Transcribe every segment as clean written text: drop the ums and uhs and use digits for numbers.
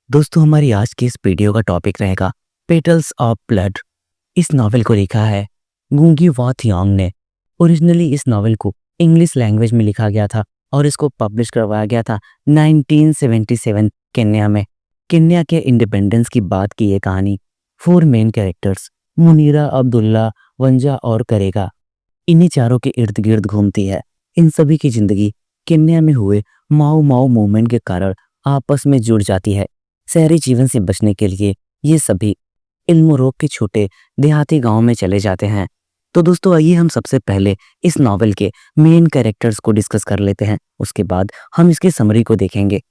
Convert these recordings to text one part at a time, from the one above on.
दोस्तों हमारी आज की इस वीडियो का टॉपिक रहेगा पेटल्स ऑफ ब्लड। इस नॉवेल को लिखा है गूंगी वाथ यांग ने। ओरिजिनली इस नॉवेल को इंग्लिश लैंग्वेज में लिखा गया था और इसको पब्लिश करवाया गया था 1977 केन्या में। केन्या के इंडिपेंडेंस की बात की ये कहानी 4 मेन कैरेक्टर्स मुनीरा, अब्दुल्ला, वंजा और करेगा, इन्हीं चारों के इर्द गिर्द घूमती है। इन सभी की जिंदगी केन्या में हुए माओ माओ मूवमेंट के कारण आपस में जुड़ जाती है। शहरी जीवन से बचने के लिए ये सभी इल्मोरोक के छोटे देहाती गांव में चले जाते हैं। तो दोस्तों आइए हम सबसे पहले इस नॉवेल के मेन कैरेक्टर्स को डिस्कस कर लेते हैं, उसके बाद हम इसकी समरी को देखेंगे।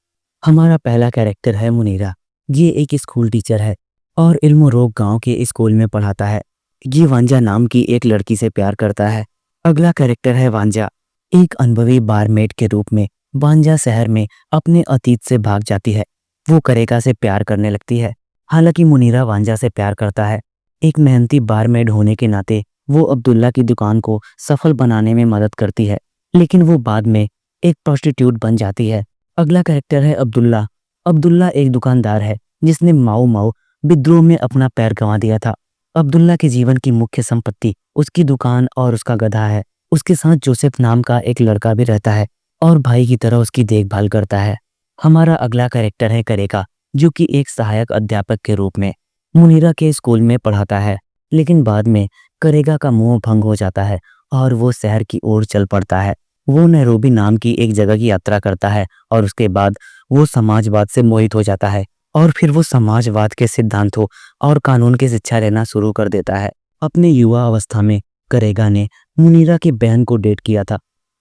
हमारा पहला कैरेक्टर है मुनीरा। ये एक स्कूल टीचर है और इल्मोरोक गांव के स्कूल में पढ़ाता है। ये वांजा नाम की एक लड़की से प्यार करता है। अगला कैरेक्टर है वांजा। एक अनुभवी बारमेड के रूप में वांजा शहर में अपने अतीत से भाग जाती है। वो करेगा से प्यार करने लगती है। हालांकि मुनीरा वांजा से प्यार करता है। एक मेहनती बारमेड होने के नाते वो अब्दुल्ला की दुकान को सफल बनाने में मदद करती है, लेकिन वो बाद में एक प्रोस्टिट्यूट बन जाती है। अगला कैरेक्टर है अब्दुल्ला। अब्दुल्ला एक दुकानदार है जिसने माओ माओ विद्रोह में अपना पैर गंवा दिया था। अब्दुल्ला के जीवन की मुख्य संपत्ति उसकी दुकान और उसका गधा है। उसके साथ जोसेफ नाम का एक लड़का भी रहता है और भाई की तरह उसकी देखभाल करता है। हमारा अगला कैरेक्टर है करेगा, जो कि एक सहायक अध्यापक के रूप में मुनीरा के स्कूल में पढ़ाता है, लेकिन बाद में करेगा का मोह भंग हो जाता है और वो शहर की ओर चल पड़ता है। वो नैरोबी नाम की एक जगह की यात्रा करता है और उसके बाद वो समाजवाद से मोहित हो जाता है और फिर वो समाजवाद के सिद्धांतों और कानून की शिक्षा लेना शुरू कर देता है। अपने युवा अवस्था में करेगा ने मुनीरा की बहन को डेट किया था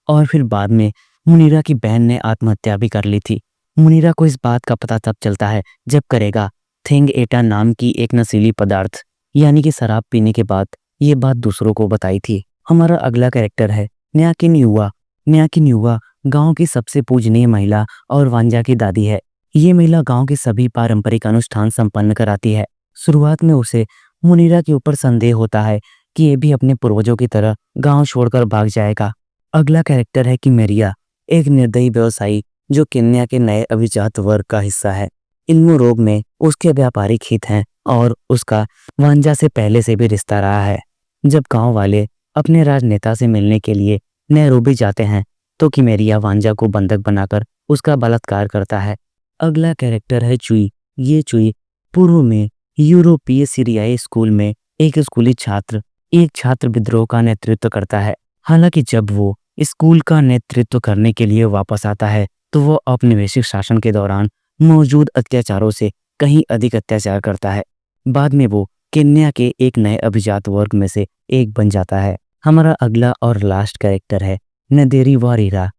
और फिर बाद में मुनीरा की बहन ने आत्महत्या भी कर ली थी। मुनीरा को इस बात का पता तब चलता है जब करेगा थिंग एटा नाम की एक नशीली पदार्थ यानी कि शराब पीने के बाद ये बात दूसरों को बताई थी। हमारा अगला कैरेक्टर है न्याकिन युवा। न्याकिन युवा गांव की सबसे पूजनीय महिला और वांजा की दादी है। ये महिला गांव के सभी पारंपरिक अनुष्ठान संपन्न कराती है। शुरुआत में उसे मुनीरा के ऊपर संदेह होता है कि ये भी अपने पूर्वजों की तरह गांव छोड़कर भाग जाएगा। अगला कैरेक्टर है किमेरिया, एक निर्दयी व्यवसायी जो केन्या के नए अभिजात वर्ग का हिस्सा है। इल्मोरोग में उसके व्यापारिक हित हैं और उसका वांजा से पहले से भी रिश्ता रहा है। जब गांव वाले अपने राजनेता से मिलने के लिए नैरोबी जाते हैं तो किमेरिया वांजा को बंधक बनाकर उसका बलात्कार करता है। अगला कैरेक्टर है चुई। ये चुई पूर्व में यूरोपीय सीरियाई स्कूल में एक स्कूली छात्र एक छात्र विद्रोह का नेतृत्व करता है। हालांकि जब वो स्कूल का नेतृत्व करने के लिए वापस आता है तो वो औपनिवेशिक शासन के दौरान मौजूद अत्याचारों से कहीं अधिक अत्याचार करता है। बाद में वो केन्या के एक नए अभिजात वर्ग में से एक बन जाता है। हमारा अगला और लास्ट कैरेक्टर है नदेरी वारीरा।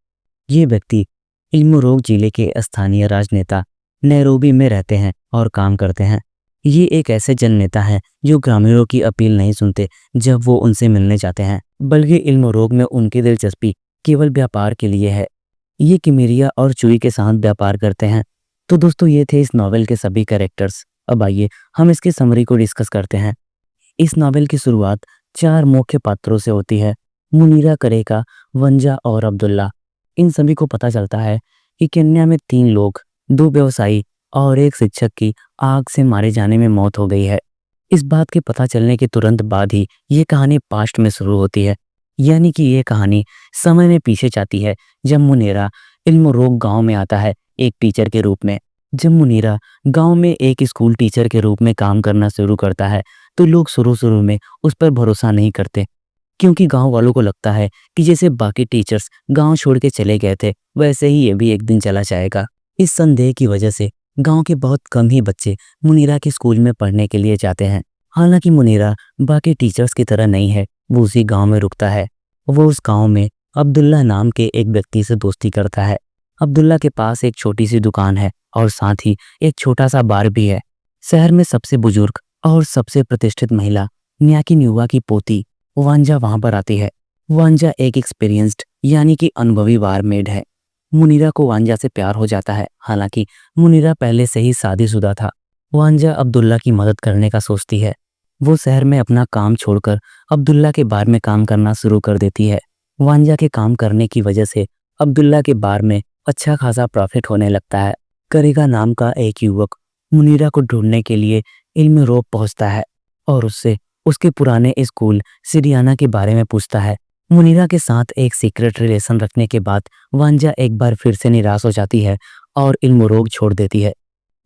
ये व्यक्ति इल्मोरोग जिले के स्थानीय राजनेता नैरोबी में रहते हैं और काम करते हैं। ये एक ऐसे जननेता हैं जो ग्रामीणों की अपील नहीं सुनते जब वो उनसे मिलने जाते हैं, बल्कि इल्मोरोग में उनकी दिलचस्पी केवल व्यापार के लिए है। ये किमेरिया और चुई के साथ व्यापार करते हैं। तो दोस्तों ये थे इस नॉवेल के सभी कैरेक्टर्स। अब आइए हम इसकी समरी को डिस्कस करते हैं। इस नॉवेल की शुरुआत 4 मुख्य पात्रों से होती है, मुनीरा, करेगा, वंजा और अब्दुल्ला। इन सभी को पता चलता है कि केन्या में 3 लोग, 2 व्यवसायी और एक शिक्षक की आग से मारे जाने में मौत हो गई है। इस बात के पता चलने के तुरंत बाद ही ये कहानी पास्ट में शुरू होती है, यानी कि ये कहानी समय में पीछे जाती है जब मुनीरा इल्मोरोग गांव में आता है एक टीचर के रूप में। जब मुनीरा गांव में एक स्कूल टीचर के रूप में काम करना शुरू करता है तो लोग शुरू में उस पर भरोसा नहीं करते, क्योंकि गांव वालों को लगता है कि जैसे बाकी टीचर्स गांव छोड़ के चले गए थे वैसे ही ये भी एक दिन चला जाएगा। इस संदेह की वजह से गांव के बहुत कम ही बच्चे मुनीरा के स्कूल में पढ़ने के लिए जाते हैं। हालांकि मुनीरा बाकी टीचर्स की तरह नहीं है, वो उसी गांव में रुकता है। वो उस गांव में अब्दुल्ला नाम के एक व्यक्ति से दोस्ती करता है। अब्दुल्ला के पास एक छोटी सी दुकान है और साथ ही एक छोटा सा बार भी है। शहर में सबसे बुजुर्ग और सबसे प्रतिष्ठित महिला न्याकिन युवा की पोती वांजा वहां पर आती है। वांजा एक एक्सपीरियंस्ड यानी कि अनुभवी बारमेड है। मुनीरा को वांजा से प्यार हो जाता है। हालांकि मुनीरा पहले से ही शादीशुदा था। वांजा अब्दुल्ला की मदद करने का सोचती है। वो शहर में अपना काम छोड़कर अब्दुल्ला के बार में काम करना शुरू कर देती है। वांजा के काम करने की वजह से अब्दुल्ला के बार में अच्छा खासा प्रॉफिट होने लगता है। करेगा नाम का एक युवक मुनीरा को ढूंढने के लिए इल्म रोग पहुंचता है और उससे उसके पुराने स्कूल सिरियाना के बारे में पूछता है। मुनीरा के साथ एक सीक्रेट रिलेशन रखने के बाद वांजा एक बार फिर से निराश हो जाती है और इल्म रोग छोड़ देती है।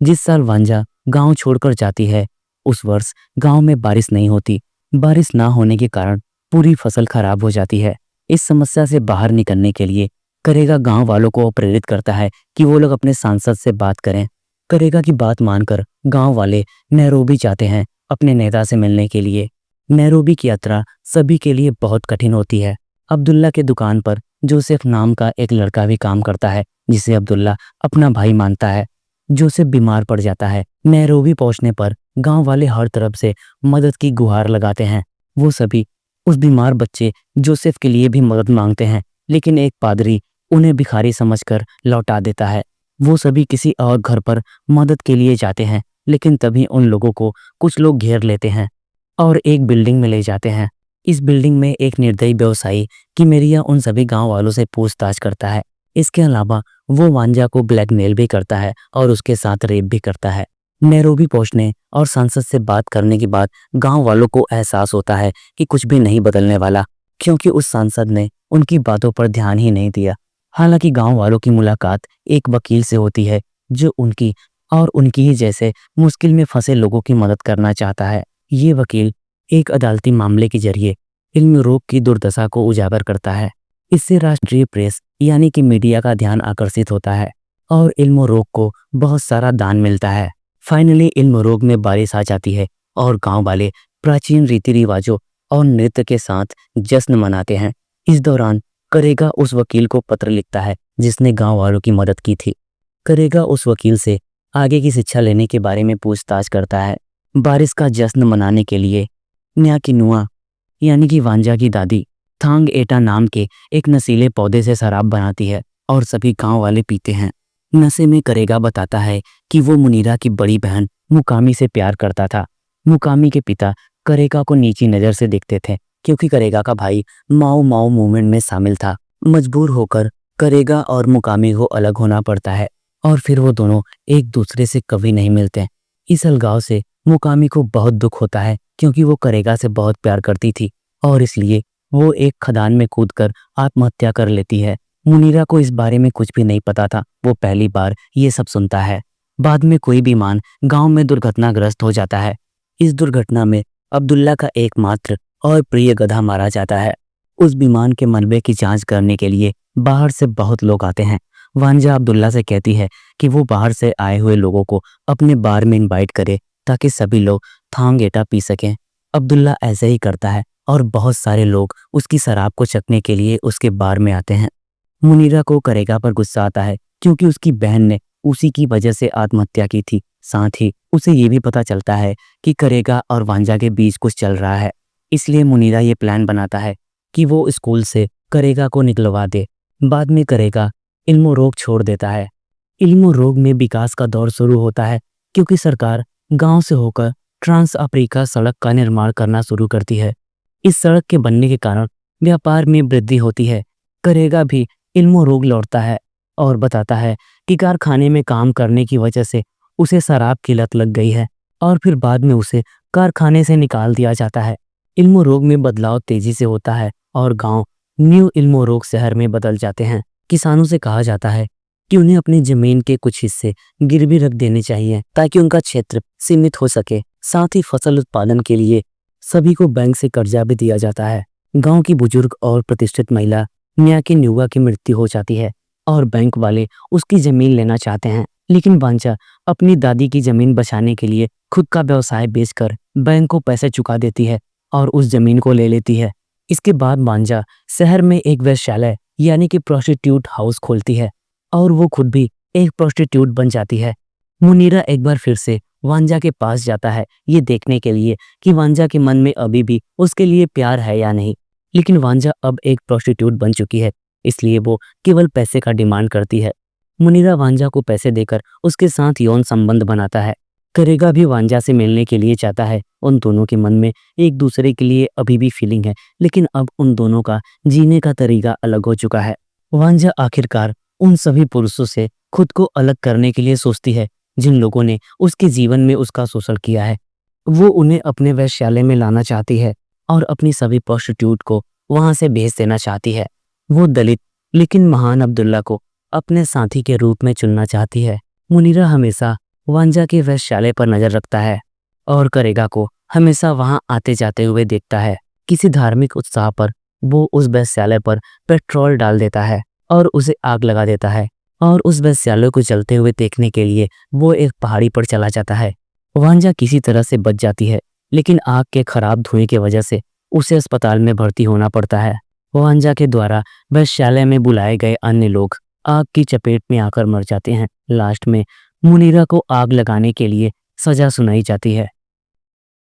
जिस साल वांजा गांव छोड़कर जाती है उस वर्ष गांव में बारिश नहीं होती। बारिश ना होने के कारण पूरी फसल खराब हो जाती है। इस समस्या से बाहर निकलने के लिए करेगा गांव वालों को प्रेरित करता है कि वो लोग अपने सांसद से बात करें। करेगा की बात मानकर गांव वाले नैरोबी जाते हैं अपने नेता से मिलने के लिए। नैरोबी की यात्रा सभी के लिए बहुत कठिन होती है। अब्दुल्ला के दुकान पर जोसेफ नाम का एक लड़का भी काम करता है जिसे अब्दुल्ला अपना भाई मानता है। जोसेफ बीमार पड़ जाता है। नैरोबी पहुंचने पर गांव वाले हर तरफ से मदद की गुहार लगाते हैं। वो सभी उस बीमार बच्चे जोसेफ के लिए भी मदद मांगते हैं, लेकिन एक पादरी उन्हें भिखारी समझकर लौटा देता है। वो सभी किसी और घर पर मदद के लिए जाते हैं, लेकिन तभी उन लोगों को कुछ लोग घेर लेते हैं और एक बिल्डिंग में ले जाते हैं। इस बिल्डिंग में एक निर्दयी व्यवसायी किमेरिया उन सभी गांव वालों से पूछताछ करता है। इसके अलावा वो वांजा को ब्लैकमेल भी करता है और उसके साथ रेप भी करता है। नैरोबी पहुंचने और सांसद से बात करने के बाद गांव वालों को एहसास होता है कि कुछ भी नहीं बदलने वाला, क्योंकि उस सांसद ने उनकी बातों पर ध्यान ही नहीं दिया। हालांकि गांव वालों की मुलाकात एक वकील से होती है जो उनकी और उनकी ही जैसे मुश्किल में फंसे लोगों की मदद करना चाहता है। ये वकील एक अदालती मामले के जरिए इल्म रोग की दुर्दशा को उजागर करता है। इससे राष्ट्रीय प्रेस यानी कि मीडिया का ध्यान आकर्षित होता है और इल्म रोग को बहुत सारा दान मिलता है। फाइनली इल्म रोग में बारिश आ जाती है और गांव वाले प्राचीन रीति रिवाजों और नृत्य के साथ जश्न मनाते हैं। इस दौरान करेगा उस वकील को पत्र लिखता है जिसने गांव वालों की मदद की थी। करेगा उस वकील से आगे की शिक्षा लेने के बारे में पूछताछ करता है। बारिश का जश्न मनाने के लिए न्याकिनुआ यानी कि वांजा की दादी थांग एटा नाम के एक नशीले पौधे से शराब बनाती है और सभी गांव वाले पीते हैं। नशे में करेगा बताता है कि वो मुनीरा की बड़ी बहन मुकामी से प्यार करता था। मुकामी के पिता करेगा को नीची नज़र से देखते थे क्योंकि करेगा का भाई माओ माओ मूवमेंट में शामिल था। मजबूर होकर करेगा और मुकामी को अलग होना पड़ता है और फिर वो दोनों एक दूसरे से कभी नहीं मिलते। इस अलगाव से मुकामी को बहुत दुख होता है क्योंकि वो करेगा से बहुत प्यार करती थी और इसलिए वो एक खदान में कूदकर आत्महत्या कर लेती है। मुनीरा को इस बारे में कुछ भी नहीं पता था। वो पहली बार ये सब सुनता है। बाद में कोई विमान गांव में दुर्घटनाग्रस्त हो जाता है। इस दुर्घटना में अब्दुल्ला का एकमात्र और प्रिय गधा मारा जाता है। उस विमान के मलबे की जांच करने के लिए बाहर से बहुत लोग आते हैं। वांजा अब्दुल्ला से कहती है कि वो बाहर से आए हुए लोगों को अपने बार में इनवाइट करे ताकि सभी लोग थांगेटा पी सकें। अब्दुल्ला ऐसे ही करता है और बहुत सारे लोग उसकी शराब को चखने के लिए उसके बार में आते हैं। मुनीरा को करेगा पर गुस्सा आता है क्योंकि उसकी बहन ने उसी की वजह से आत्महत्या की थी। साथ ही उसे ये भी पता चलता है कि करेगा और वांजा के बीच कुछ चल रहा है। इसलिए मुनीरा ये प्लान बनाता है कि वो स्कूल से करेगा को निकलवा दे। बाद में करेगा इल्म रोग छोड़ देता है। इल्म रोग में विकास का दौर शुरू होता है क्योंकि सरकार गांव से होकर ट्रांस अफ्रीका सड़क का निर्माण करना शुरू करती है। इस सड़क के बनने के कारण व्यापार में वृद्धि होती है। करेगा भी इल्म रोग लौटता है और बताता है कि कारखाने में काम करने की वजह से उसे शराब की लत लग गई है और फिर बाद में उसे कारखाने से निकाल दिया जाता है। इल्म रोग में बदलाव तेजी से होता है और गांव न्यू इल्म रोग शहर में बदल जाते हैं। किसानों से कहा जाता है कि उन्हें अपनी जमीन के कुछ हिस्से गिरवी रख देने चाहिए ताकि उनका क्षेत्र सीमित हो सके। साथ ही फसल उत्पादन के लिए सभी को बैंक से कर्जा भी दिया जाता है। गांव की बुजुर्ग और प्रतिष्ठित महिला न्याकिनुआ की मृत्यु हो जाती है और बैंक वाले उसकी जमीन लेना चाहते हैं, लेकिन वांजा अपनी दादी की जमीन बचाने के लिए खुद का व्यवसाय बेचकर बैंक को पैसे चुका देती है और उस जमीन को ले लेती है। इसके बाद वांजा शहर में एक वेश्यालय यानी कि प्रोस्टिट्यूट हाउस खोलती है और वो खुद भी एक प्रोस्टिट्यूट बन जाती है। मुनीरा एक बार फिर से वांजा के पास जाता है ये देखने के लिए कि वांजा के मन में अभी भी उसके लिए प्यार है या नहीं, लेकिन वांजा अब एक प्रोस्टिट्यूट बन चुकी है इसलिए वो केवल पैसे का डिमांड करती है। मुनीरा वांजा को पैसे देकर उसके साथ यौन संबंध बनाता है। करेगा भी वांजा से मिलने के लिए चाहता है। उन दोनों के मन में एक दूसरे के लिए अभी भी फीलिंग है, लेकिन अब उन दोनों का जीने का तरीका अलग हो चुका है। वांजा आखिरकार उन सभी पुरुषों से खुद को अलग करने के लिए सोचती है जिन लोगों ने उसके जीवन में उसका शोषण किया है। वो उन्हें अपने वेश्यालय में लाना चाहती है और अपनी सभी प्रोस्टिट्यूट को वहां से भेज देना चाहती है। वो दलित लेकिन महान अब्दुल्ला को अपने साथी के रूप में चुनना चाहती है। मुनीरा हमेशा वांजा के वेश्यालय पर नजर रखता है और करेगा को हमेशा वहां आते जाते हुए देखता है। किसी धार्मिक उत्साह पर वो उस वेश्यालय पर पेट्रोल डाल देता है और उसे आग लगा देता है और उस वेश्यालय को जलते हुए देखने के लिए वो एक पहाड़ी पर चला जाता है। वांजा किसी तरह से बच जाती है, लेकिन आग के खराब धुएं की वजह से उसे अस्पताल में भर्ती होना पड़ता है। वांजा के द्वारा वेश्यालय में बुलाए गए अन्य लोग आग की चपेट में आकर मर जाते हैं। लास्ट में मुनीरा को आग लगाने के लिए सजा सुनाई जाती है।